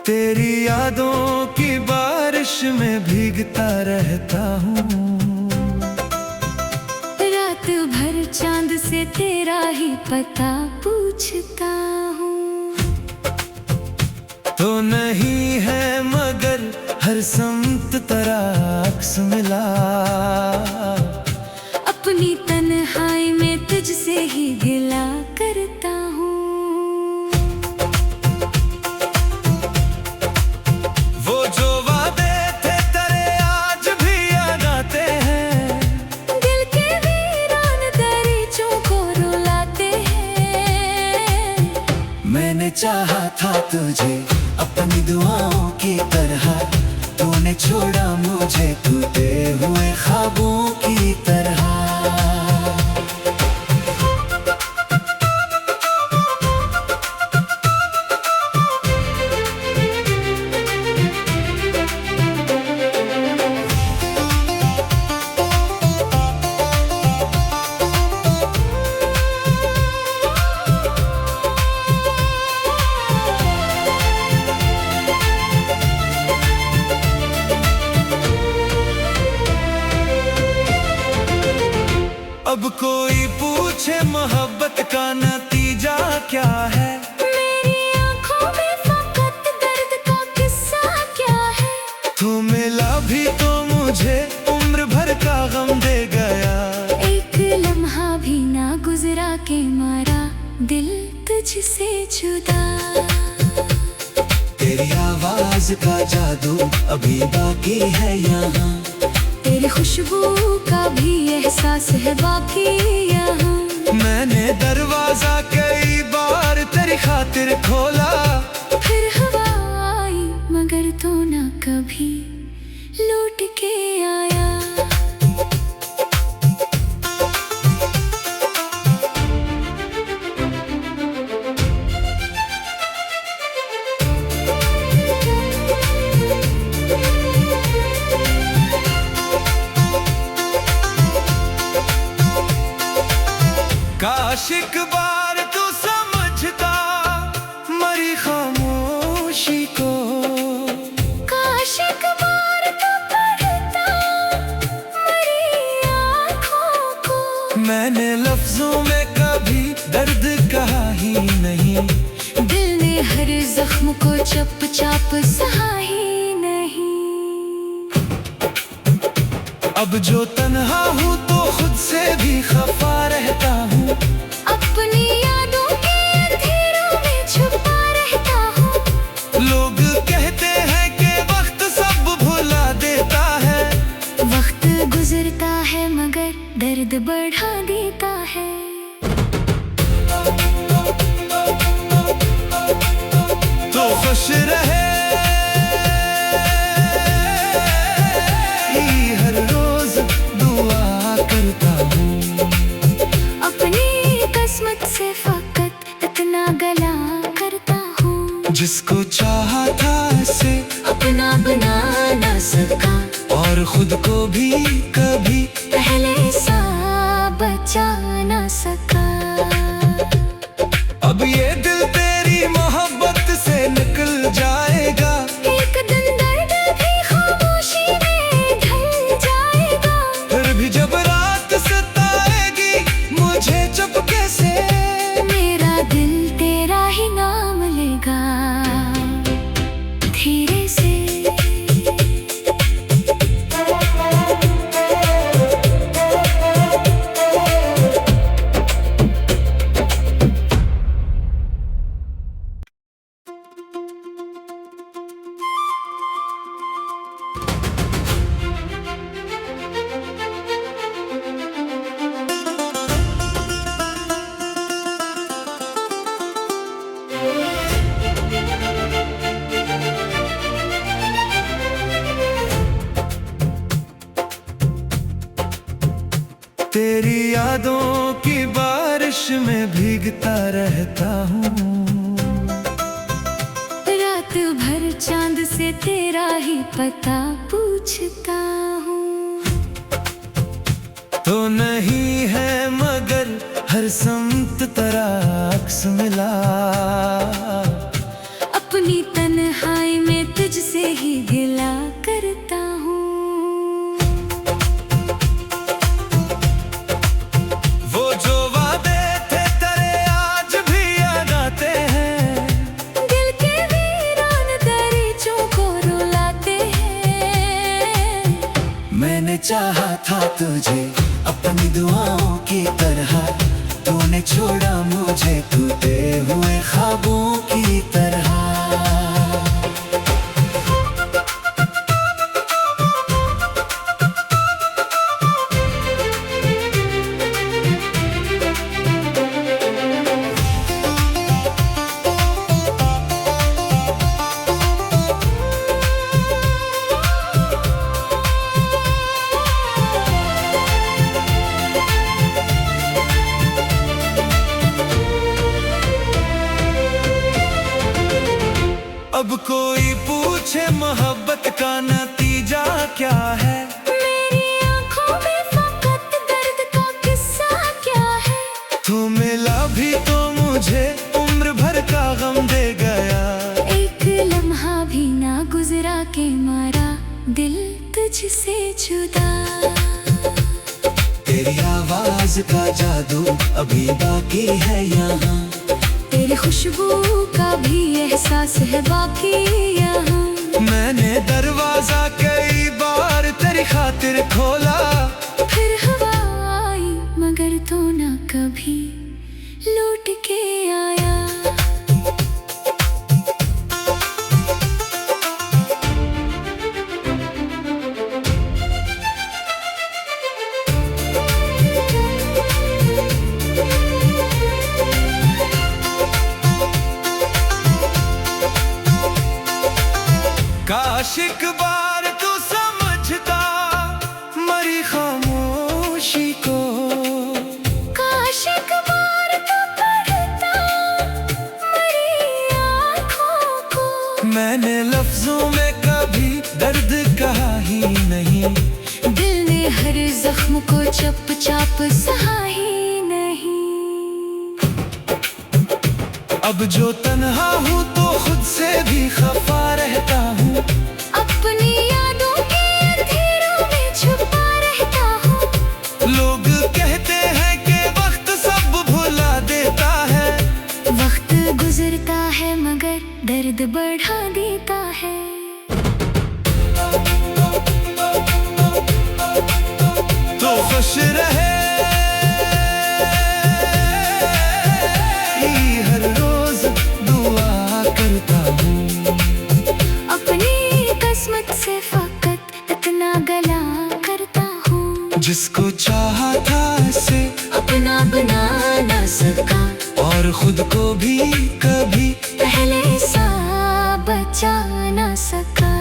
तेरी यादों की बारिश में भीगता रहता हूँ। रात भर चांद से तेरा ही पता पूछता हूँ। तो नहीं है मगर हर समत तेरा अक्स मिला। अपनी तन्हाई में तुझसे ही गिला करता हूँ। वो जो वादे थे तेरे आज भी याद आते हैं। दिल के वीरान दरीचों को रुलाते हैं। मैंने चाहा था तुझे अपनी दुआओं की तरह, तूने छोड़ा मुझे टूटे हुए ख्वाबों की तरह। अब कोई पूछे मोहब्बत का नतीजा क्या है। मेरी आंखों में फकत दर्द का किस्सा क्या है। तू मिला भी तो मुझे उम्र भर का गम दे गया। एक लम्हा भी ना गुजरा के मारा दिल तुझसे जुदा। तेरी आवाज का जादू अभी बाकी है यहाँ। तेरी खुशबू का भी एहसास है बाकी यहाँ। मैंने दरवाजा कई बार तेरी खातिर खोला। फिर हवा आई मगर तू ना कभी लौट के आया। काश एक बार तू समझता मरी खामोशी को। काश एक बार तू पढ़ता मेरी आँखों को। मैंने लफ्जों में कभी दर्द कहा ही नहीं। दिल ने हर जख्म को चप चाप सहा ही नहीं। अब जो तन्हा हूँ तो खुद से भी खफा रहता हूँ। अपनी यादों के अंधेरों में छुपा रहता हूँ। लोग कहते हैं कि वक्त सब भुला देता है। वक्त गुजरता है मगर दर्द बढ़ा देता है। तो खुश रहे हर रोज दुआ करता हूँ। अपनी किस्मत से फकत इतना गला करता हूँ। जिसको चाहा था से अपना बना ना सका और खुद को भी कभी पहले सा बचा ना सका। अब ये दिल तेरी मोहब्बत से निकल जाएगा। एक दिन दर्द भी खामोशी में ढल जाएगा। फिर भी जब रात सताएगी मुझे चुपके से, मेरा दिल तेरा ही नाम लेगा धीरे से। तेरी यादों की बारिश में भीगता रहता हूँ। रात भर चांद से तेरा ही पता पूछता हूँ। तो नहीं है मगर हर समत तेरा अक्स मिला। अपनी तन्हाई अपनी दुआओं की तरह तूने छोड़ा मुझे टूटे हुए ख्वाबों की तरह। अब कोई पूछे मोहब्बत का नतीजा क्या है, मेरी आंखों में फकत दर्द का किस्सा क्या है। तू मिला भी तो मुझे उम्र भर का गम दे गया। एक लम्हा भी ना गुजरा के मारा दिल तुझसे जुदा। तेरी आवाज का जादू अभी बाकी है यहाँ, तेरी खुशबू का भी एहसास है बाकी यहाँ। मैंने दरवाजा कई बार तेरी खातिर खोला, फिर हवा आई मगर तो ना कभी लौट के आया। काश एक बार तू समझता मरी खामोशी को, काश एक बार तू पढ़ता मेरी आँखों को। मैंने लफ्जों में कभी दर्द कहा ही नहीं, दिल ने हर जख्म को चप चाप सहा ही नहीं। अब जो तन्हा हूँ तो खुद से भी खफा रहता हूँ, अपनी यादों के अंधेरों में छुपा रहता हूँ। लोग कहते हैं कि वक्त सब भुला देता है, वक्त गुजरता है मगर दर्द बढ़ा देता है। तो खुश रहे हर रोज दुआ करता हूँ, अपनी किस्मत से फकत इतना गला करता हूँ। जिसको चाहा था से अपना बना ना सका और खुद को भी कभी पहले सा बचा ना सका।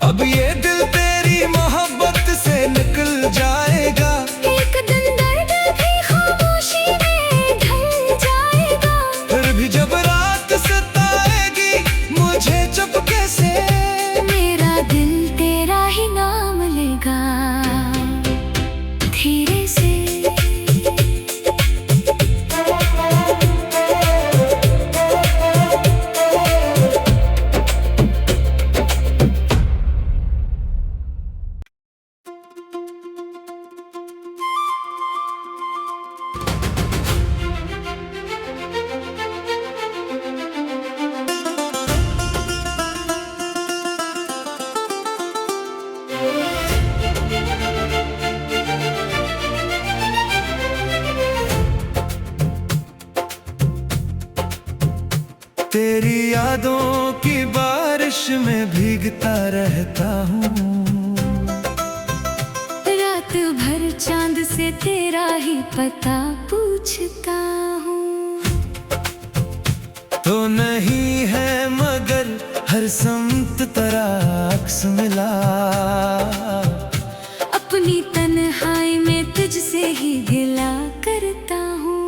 अब ये दिल तेरी मोहब्बत से निकल जाएगा, एक दिन दर्द भी खामोशी में ढल जाएगा। फिर भी जब रात सताएगी मुझे चुपके से, मेरा दिल तेरा ही नाम लेगा धीरे से। तेरी यादों की बारिश में भीगता रहता हूँ, रात भर चांद से तेरा ही पता पूछता हूँ। तो नहीं है मगर हर समत तेरा अक्स मिला, अपनी तन्हाई में तुझसे ही गिला करता हूँ।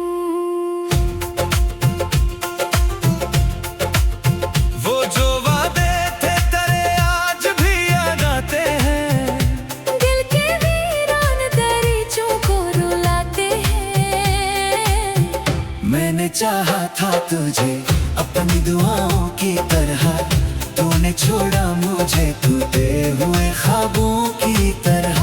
वो जो वादे थे तेरे आज भी याद आते हैं, दिल के वीरान दरीचों को रुलाते हैं। मैंने चाहा था तुझे अपनी दुआओं की तरह, तूने छोड़ा मुझे टूटे हुए ख्वाबों की तरह।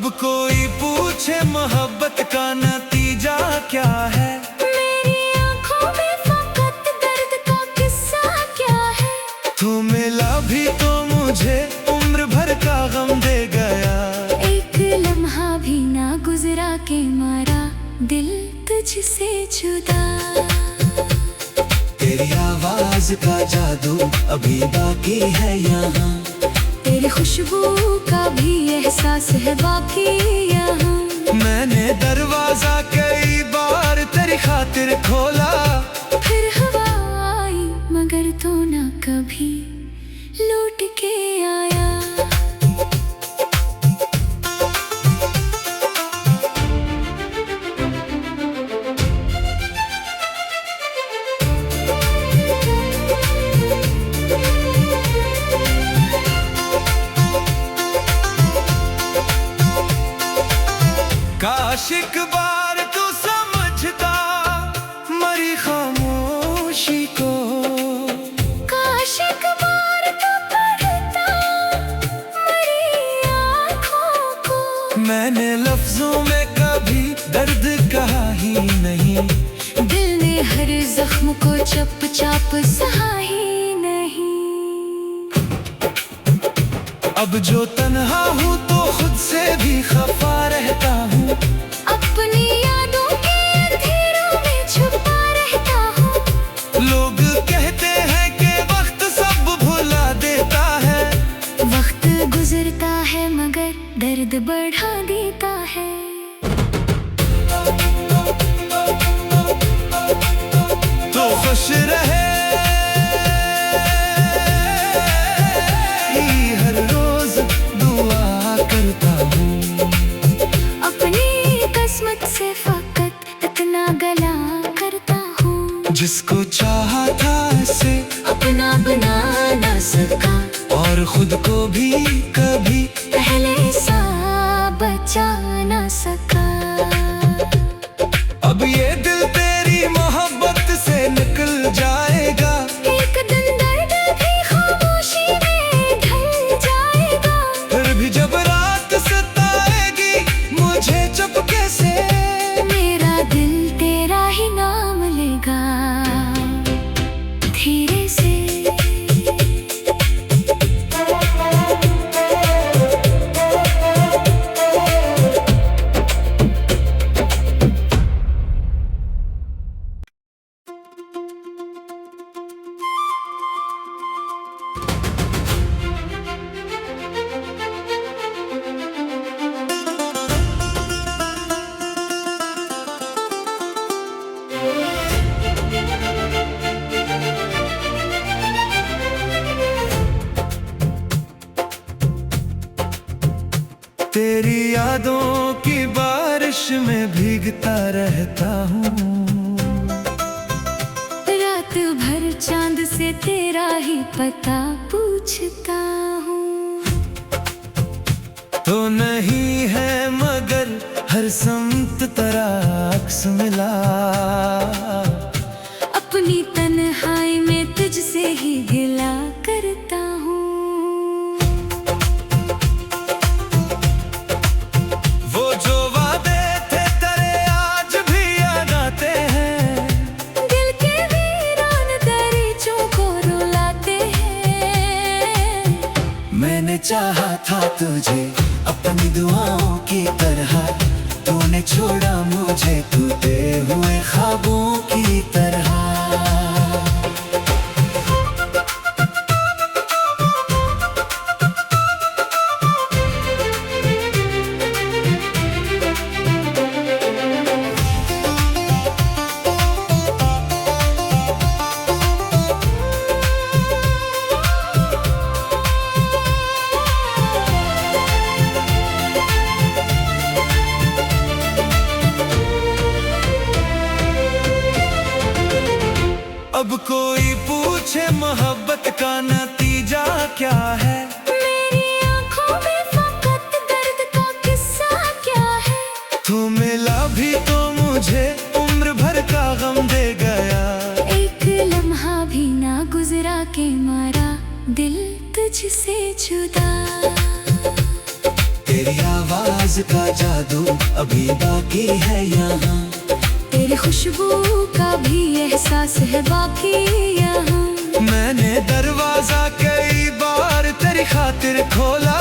अब कोई पूछे मोहब्बत का नतीजा क्या है, मेरी आंखों में फकत दर्द का किस्सा क्या है। तू मिला भी तो मुझे उम्र भर का गम दे गया। एक लम्हा भी ना गुजरा के मारा दिल तुझसे जुदा। तेरी आवाज का जादू अभी बाकी है यहाँ, तेरी खुशबू का भी एहसास है बाकी यहाँ। मैंने दरवाजा कई बार तेरी खातिर खोला, फिर हवा आई मगर तो ना कभी लौट के आया। काश एक बार तू समझता मरी खामोशी को, काश एक बार तो पढ़ता मेरी आँखों को। मैंने लफ्जों में कभी दर्द कहा ही नहीं, दिल ने हर जख्म को चप चाप सहा ही नहीं। अब जो तन्हा हूँ तो खुद से भी खफा रहता हूँ, अपनी यादों के अंधेरों में छुपा रहता हूँ। लोग कहते हैं कि वक्त सब भुला देता है, वक्त गुजरता है मगर दर्द बढ़ा देता है। तो खुश रहे ही हर रोज दुआ करता हूँ, अपनी किस्मत से फकत इतना गला करता हूँ। जिसको चाहा था ऐसे अपना बना ना सका और खुद को भी कभी पहले सा बचा ना सका। अब ये दिल तेरी मोहब्बत से निकल जाएगा, एक दिन दर्द भी खामोशी में ढल जाएगा। फिर भी जब रात सताएगी मुझे चुपके से, मेरा दिल तेरा ही नाम लेगा धीरे से। तेरी यादों की बारिश में भीगता रहता हूँ, रात भर चांद से तेरा ही पता पूछता हूँ। तो नहीं है मगर हर समत तेरा अक्स मिला, अपनी तन्हाई में तुझसे ही गिला करता हूँ। वो जो वादे थे तेरे आज भी याद आते हैं, दिल के वीरान दरीचों को रुलाते हैं। मैंने चाहा था तुझे अपनी दुआओं की तरह, तूने छोड़ा मुझे टूटे हुए ख्वाबों की तरह। अब कोई पूछे मोहब्बत का नतीजा क्या है, मेरी आंखों में फकत दर्द का किस्सा क्या है। तू मिला भी तो मुझे उम्र भर का गम दे गया। एक लम्हा भी ना गुजरा के मारा दिल तुझसे जुदा। तेरी आवाज आवाज का जादू अभी बाकी है यहाँ। तेरी खुशबू का भी एहसास है बाकी यहाँ। मैंने दरवाजा कई बार तेरी खातिर खोला,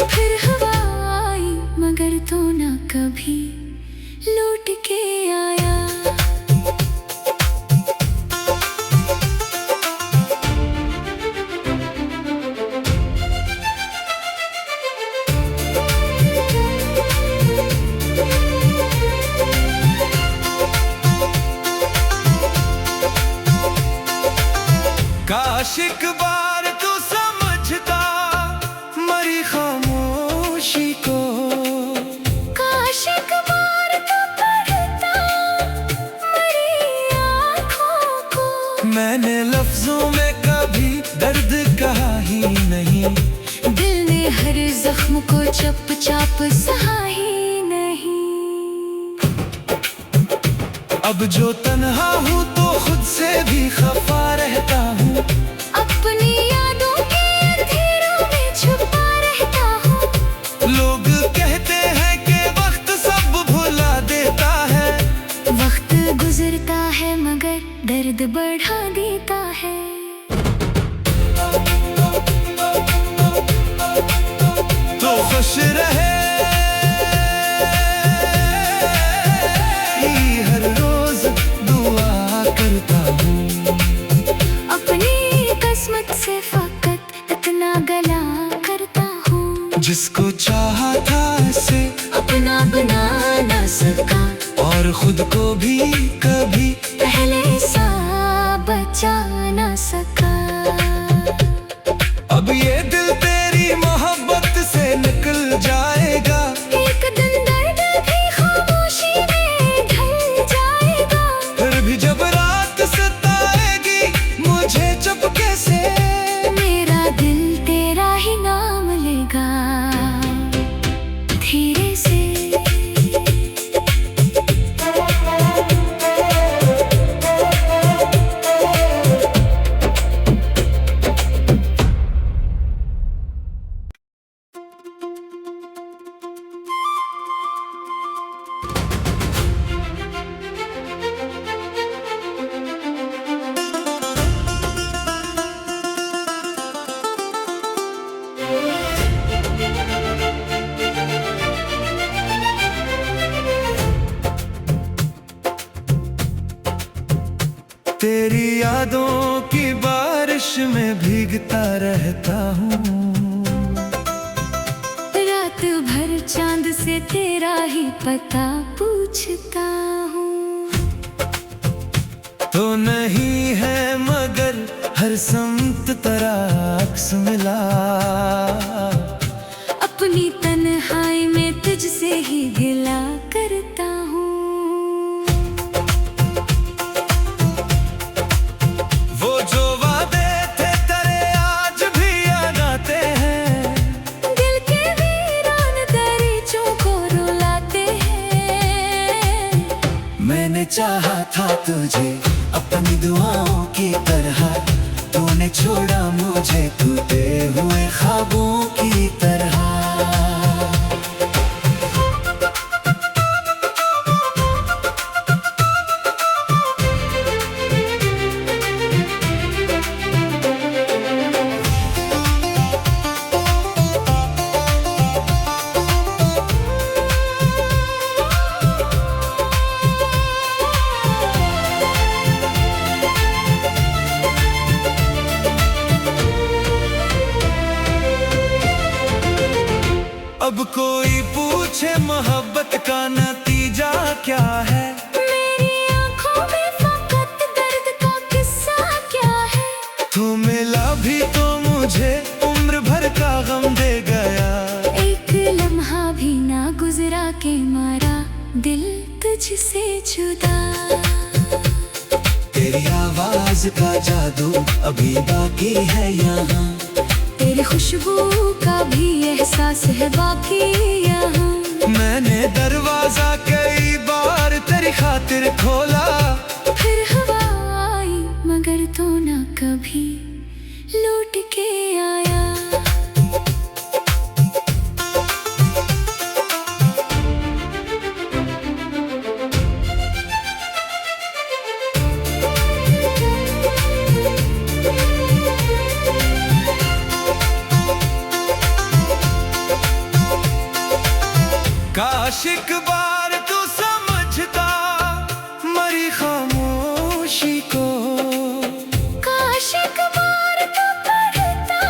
फिर हवा आई मगर तू ना कभी लौट के आया। काश एक बार तू समझता मरी खामोशी को, काश एक बार तू पढ़ता मेरी आँखों को। मैंने लफ्जों में कभी दर्द कहा ही नहीं, दिल ने हर जख्म को चप चाप सहा ही नहीं। अब जो तन्हा हूँ तो खुद से भी खफा रहता हूँ, अपनी यादों के अंधेरों में छुपा रहता हूँ। लोग कहते हैं कि वक्त सब भुला देता है, वक्त गुजरता है मगर दर्द बढ़ा देता है। तो खुश रहे हर रोज दुआ करता हूँ, अपनी किस्मत से फकत इतना गला करता हूँ। जिसको चाहा था ऐसे अपना बना ना सका और खुद को भी कभी पहले सा बचा ना सका। अब ये दिल तेरी मोहब्बत से निकल जाएगा, एक दिन दर्द भी खामोशी में ढल जाएगा। फिर भी जब रात सताएगी मुझे चुपके से, मेरा दिल तेरा ही नाम लेगा धीरे से। तेरी यादों की बारिश में भीगता रहता हूँ, रात भर चांद से तेरा ही पता पूछता हूँ। तो नहीं है मगर हर समत तराक्स मिला, अपनी तन्हाई में तुझसे ही गिला करता हूँ। वो जो वादे थे तेरे आज भी याद आते हैं, दिल के वीरान दरीचों को रुलाते हैं। मैंने चाहा था तुझे अपनी दुआओं की तरह, तूने छोड़ा मुझे टूटे हुए ख्वाबों की तरह। अब कोई पूछे मोहब्बत का नतीजा क्या है, मेरी आंखों में फकत दर्द का किस्सा क्या है। तू मिला भी तो मुझे उम्र भर का गम दे गया, एक लम्हा भी ना गुजरा के मारा दिल तुझसे जुदा। तेरी आवाज का जादू अभी बाकी है यहाँ, तेरी खुशबू का भी एहसास है बाकी यहाँ। मैंने दरवाजा कई बार तेरी खातिर खोला, फिर हवा आई मगर तू ना कभी लौट के आया। काश एक बार तू समझता मरी खामोशी को। काश एक बार तू पढ़ता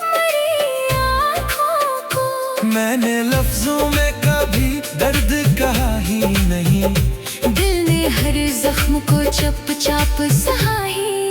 मेरी आँखों को। मैंने लफ्जों में कभी दर्द कहा ही नहीं, दिल ने हर जख्म को चुपचाप सहा ही